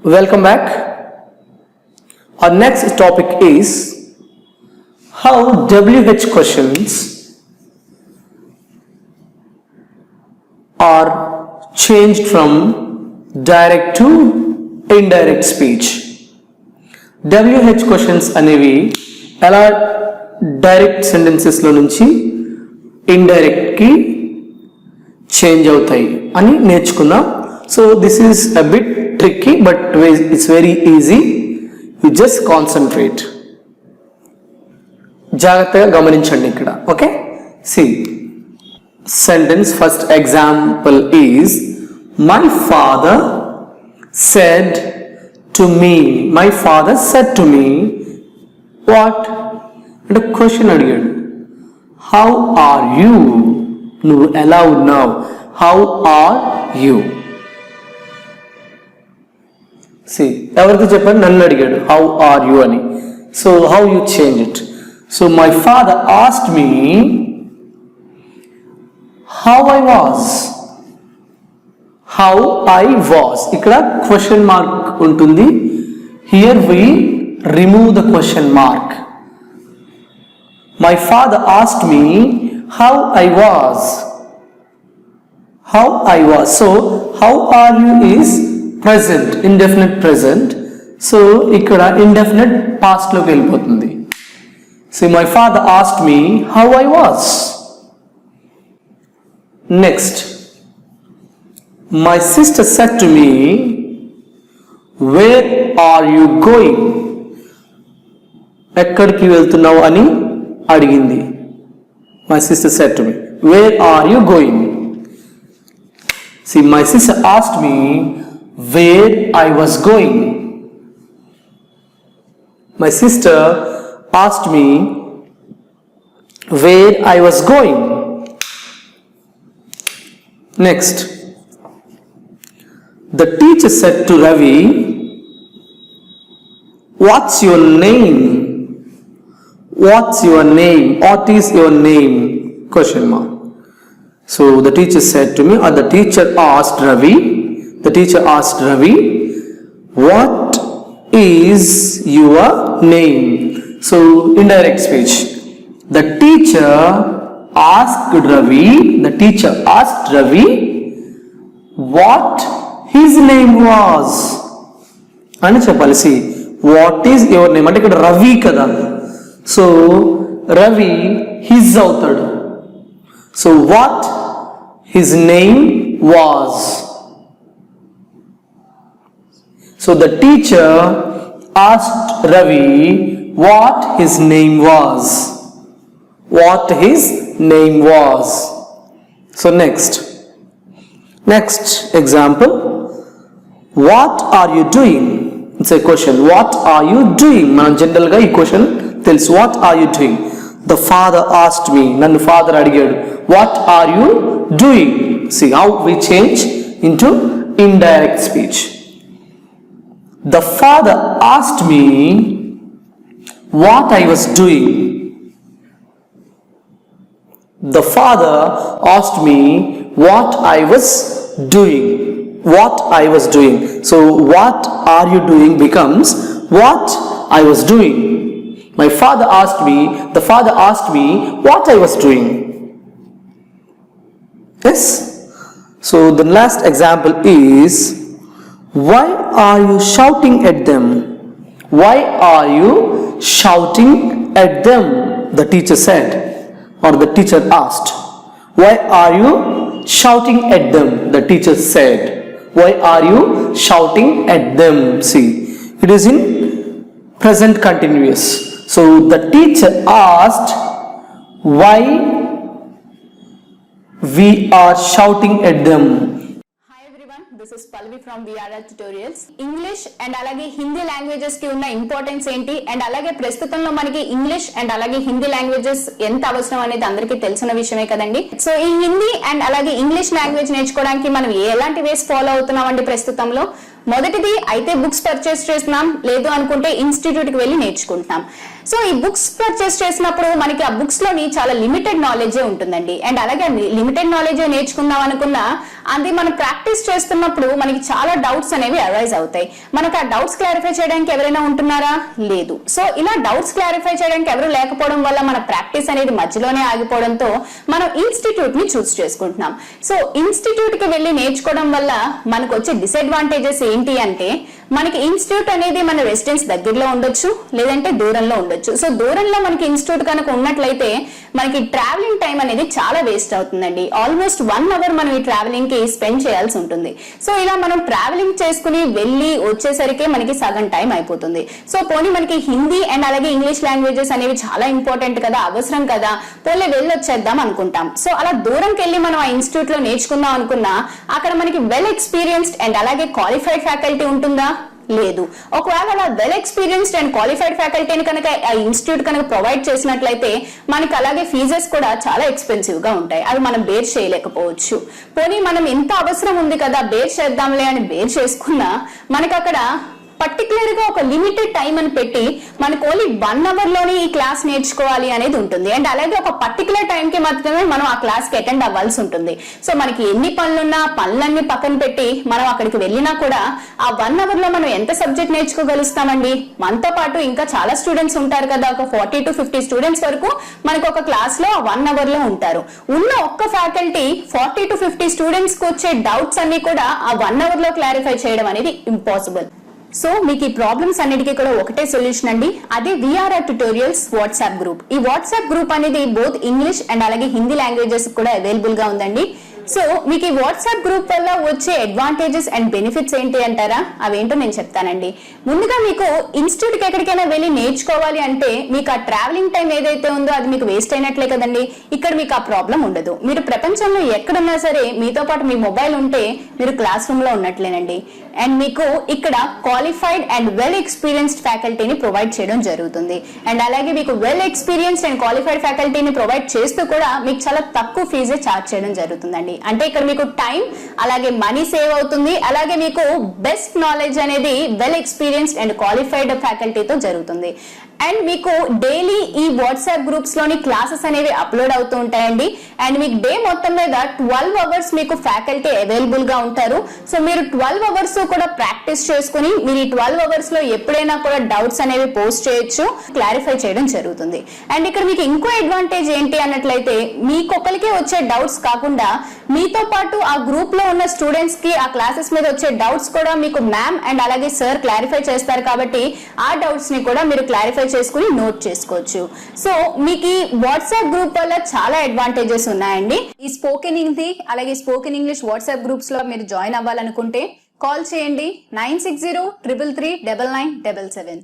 Welcome back. Our next topic is how WH questions are changed from direct to indirect speech. WH questions అనేవి ఎలా direct sentences లో నుంచి indirect కి change అవుతాయి అని నేర్చుకుందాం. So this is a bit tricky but it's very easy. You just concentrate. జాగ్రత్తగా గమనించండి ఇక్కడ. Okay? See. Sentence first example is my father said to me. My father said to me what? And a question again. How are you? నువ్వు ఎలా ఉన్నావు? How are you? See, ఎవరికి చెప్పాను? నన్ను అడిగాడు how are you అని. So how you change it? So my father asked me how I was. How I was. ఇక్కడ question mark ఉంటుంది. Here we remove the question mark. My father asked me how I was. How I was. So how are you is present, indefinite present. So ఇక్కడ indefinite past లోకి వెళ్ళిపోతుంది. See, my father asked me how I was. Next, my sister said to me, where are you going? ఎక్కడికి వెళ్తున్నావు అని అడిగింది. My sister said to me, where are you going? See, my sister asked me where I was going. My sister asked me where I was going. Next, the teacher said to Ravi, what's your name? What's your name? What is your name? Question mark. So the teacher said to me, or the teacher asked Ravi, what is your name? So indirect speech. The teacher asked Ravi what his name was అని చెప్పాలి. See, what is your name అంటే ఇక్కడ రవి కదా. So Ravi his అవుతాడు. So what his name was. So the teacher asked Ravi what his name was. What his name was. So next example, what are you doing? It's a question. What are you doing? మనం general గా ఈ question తెలుసు. What are you doing? The father asked me. నన్ను father అడిగాడు. What are you doing? See how we change into indirect speech. The father asked me what I was doing. The father asked me what I was doing. What I was doing. So what are you doing becomes what I was doing. My father asked me, the father asked me what I was doing. Yes? So the last example is, why are you shouting at them? Why are you shouting at them? The teacher said, or the teacher asked. Why are you shouting at them? The teacher said. Why are you shouting at them? See, it is in present continuous. So the teacher asked why we are shouting at them. This is Pallavi from VRL Tutorials. English and అలాగే Hindi languages కి ఉన్న importance ఏంటి and అలాగే ప్రస్తుతంలో మనకి English and అలాగే Hindi languages ఎంత అవసరం అనేది అందరికీ తెలిసిన విషయమే కదండి. సో ఈ హిందీ అండ్ అలాగే ఇంగ్లీష్ లాంగ్వేజ్ నేర్చుకోవడానికి మనం ఎలాంటి వేస్ ఫాలో అవుతున్నామండి ప్రస్తుతంలో? మొదటిది అయితే బుక్స్ పర్చేస్ చేస్తున్నాం, లేదు అనుకుంటే ఇన్స్టిట్యూట్ కి వెళ్ళి నేర్చుకుంటున్నాం. సో ఈ బుక్స్ పర్చేస్ చేసినప్పుడు మనకి ఆ బుక్స్ లోని చాలా లిమిటెడ్ నాలెడ్జే ఉంటుందండి. అండ్ అలాగే లిమిటెడ్ నాలెడ్జే నేర్చుకుందాం అనుకున్నా అది మనం ప్రాక్టీస్ చేస్తున్నప్పుడు మనకి చాలా డౌట్స్ అనేవి అరైజ్ అవుతాయి. మనకు ఆ డౌట్స్ క్లారిఫై చేయడానికి ఎవరైనా ఉంటున్నారా? లేదు. సో ఇలా డౌట్స్ క్లారిఫై చేయడానికి ఎవరు లేకపోవడం వల్ల మన ప్రాక్టీస్ అనేది మధ్యలోనే ఆగిపోవడంతో మనం ఇన్స్టిట్యూట్ ని చూస్ చేసుకుంటున్నాం. సో ఇన్స్టిట్యూట్ కి వెళ్ళి నేర్చుకోవడం వల్ల మనకు వచ్చే డిసడ్వాంటేజెస్ ఏంటి అంటే, మనకి ఇన్స్టిట్యూట్ అనేది మన రెసిడెన్స్ దగ్గరలో ఉండొచ్చు, లేదంటే దూరంలో ఉండొచ్చు. సో దూరంలో మనకి ఇన్స్టిట్యూట్ కనుక ఉన్నట్లయితే మనకి ట్రావెలింగ్ టైం అనేది చాలా వేస్ట్ అవుతుందండి. ఆల్మోస్ట్ 1 అవర్ మనం ఈ ట్రావెలింగ్ కి స్పెండ్ చేయాల్సి ఉంటుంది. సో ఇలా మనం ట్రావెలింగ్ చేసుకుని వెళ్ళి వచ్చేసరికి మనకి సగం టైం అయిపోతుంది. సో పోనీ మనకి హిందీ అండ్ అలాగే ఇంగ్లీష్ లాంగ్వేజెస్ అనేవి చాలా ఇంపార్టెంట్ కదా, అవసరం కదా, పోలే వెళ్ళి వచ్చేద్దాం అనుకుంటాం. సో అలా దూరంకి వెళ్ళి మనం ఆ ఇన్స్టిట్యూట్ లో నేర్చుకుందాం అనుకున్నా అక్కడ మనకి వెల్ ఎక్స్పీరియన్స్డ్ అండ్ అలాగే క్వాలిఫైడ్ ఫ్యాకల్టీ ఉంటుందా? లేదు. ఒకవేళ అలా వెల్ ఎక్స్పీరియన్స్డ్ అండ్ క్వాలిఫైడ్ ఫ్యాకల్టీని కనుక ఆ ఇన్స్టిట్యూట్ కనుక ప్రొవైడ్ చేసినట్లయితే మనకి అలాగే ఫీజెస్ కూడా చాలా ఎక్స్పెన్సివ్ గా ఉంటాయి. అవి మనం బేర్ చేయలేకపోవచ్చు. పోనీ మనం ఎంత అవసరం ఉంది కదా బేర్ చేద్దాంలే అని బేర్ చేసుకున్నా మనకి అక్కడ పర్టికులర్ గా ఒక లిమిటెడ్ టైం అని పెట్టి మనకు ఓన్లీ 1 అవర్ లోనే ఈ క్లాస్ నేర్చుకోవాలి అనేది ఉంటుంది. అండ్ అలాగే ఒక పర్టికులర్ టైం కి మాత్రమే మనం ఆ క్లాస్ కి అటెండ్ అవ్వాల్సి ఉంటుంది. సో మనకి ఎన్ని పనులున్నా పనులన్నీ పక్కన పెట్టి మనం అక్కడికి వెళ్ళినా కూడా ఆ 1 అవర్ లో మనం ఎంత సబ్జెక్ట్ నేర్చుకోగలుగుతామండి? మనతో పాటు ఇంకా చాలా స్టూడెంట్స్ ఉంటారు కదా, ఒక 40 to 50 స్టూడెంట్స్ వరకు మనకు ఒక క్లాస్ లో 1 అవర్ లో ఉంటారు. ఉన్న ఒక్క ఫ్యాకల్టీ 40 to 50 స్టూడెంట్స్ కు వచ్చే డౌట్స్ అన్ని కూడా ఆ 1 అవర్ లో క్లారిఫై చేయడం అనేది ఇంపాసిబుల్. సో మీకు ఈ ప్రాబ్లమ్స్ అన్నిటికీ కూడా ఒకటే సొల్యూషన్ అండి, అదే విఆర్ఆర్ ట్యుటోరియల్స్ వాట్సాప్ గ్రూప్. ఈ వాట్సాప్ గ్రూప్ అనేది బోత్ ఇంగ్లీష్ అండ్ అలాగే హిందీ లాంగ్వేజెస్ కూడా అవైలబుల్ గా ఉందండి. సో మీకు ఈ వాట్సాప్ గ్రూప్ వల్ల వచ్చే అడ్వాంటేజెస్ అండ్ బెనిఫిట్స్ ఏంటి అంటారా? అవేంటో నేను చెప్తానండి. ముందుగా మీకు ఇన్స్టిట్యూట్ కి ఎక్కడికైనా వెళ్ళి నేర్చుకోవాలి అంటే మీకు ఆ ట్రావెలింగ్ టైం ఏదైతే ఉందో అది మీకు వేస్ట్ అయినట్లే కదండి. ఇక్కడ మీకు ఆ ప్రాబ్లం ఉండదు. మీరు ప్రపంచంలో ఎక్కడున్నా సరే మీతో పాటు మీ మొబైల్ ఉంటే మీరు క్లాస్ రూమ్ లో ఉన్నట్లేనండి. అండ్ మీకు ఇక్కడ క్వాలిఫైడ్ అండ్ వెల్ ఎక్స్పీరియన్స్డ్ ఫ్యాకల్టీని ప్రొవైడ్ చేయడం జరుగుతుంది. అండ్ అలాగే మీకు వెల్ ఎక్స్పీరియన్స్డ్ అండ్ క్వాలిఫైడ్ ఫ్యాకల్టీని ప్రొవైడ్ చేస్తూ కూడా మీకు చాలా తక్కువ ఫీజే ఛార్జ్ చేయడం జరుగుతుందండి. అంటే ఇక్కడ మీకు టైం అలాగే మనీ సేవ్ అవుతుంది. అలాగే మీకు బెస్ట్ నాలెడ్జ్ అనేది వెల్ ఎక్స్పీరియన్స్డ్ అండ్ క్వాలిఫైడ్ ఫ్యాకల్టీతో జరుగుతుంది. అండ్ మీకు డైలీ ఈ వాట్సాప్ గ్రూప్స్ లోని క్లాసెస్ అనేవి అప్లోడ్ అవుతూ ఉంటాయండి. అండ్ మీకు డే మొత్తం మీద 12 అవర్స్ మీకు ఫ్యాకల్టీ అవైలబుల్ గా ఉంటారు. సో మీరు 12 అవర్స్ కూడా ప్రాక్టీస్ చేసుకుని మీరు ఈ 12 అవర్స్ లో ఎప్పుడైనా కూడా డౌట్స్ అనేవి పోస్ట్ చేయొచ్చు, క్లారిఫై చేయడం జరుగుతుంది. అండ్ ఇక్కడ మీకు ఇంకో అడ్వాంటేజ్ ఏంటి అన్నట్లయితే మీకొకరికే వచ్చే డౌట్స్ కాకుండా మీతో పాటు ఆ గ్రూప్ లో ఉన్న స్టూడెంట్స్ కి ఆ క్లాసెస్ మీద వచ్చే డౌట్స్ కూడా మీకు మ్యామ్ అండ్ అలాగే సార్ క్లారిఫై చేస్తారు. కాబట్టి ఆ డౌట్స్ ని కూడా మీరు క్లారిఫై చేసుకుని నోట్ చేసుకోవచ్చు. సో మీకు ఈ వాట్సాప్ గ్రూప్ వల్ల చాలా అడ్వాంటేజెస్ ఉన్నాయండి. ఈ స్పోకెన్ హిందీ అలాగే స్పోకెన్ ఇంగ్లీష్ వాట్సాప్ గ్రూప్స్ లో మీరు జాయిన్ అవ్వాలనుకుంటే కాల్ చేయండి 9603339977.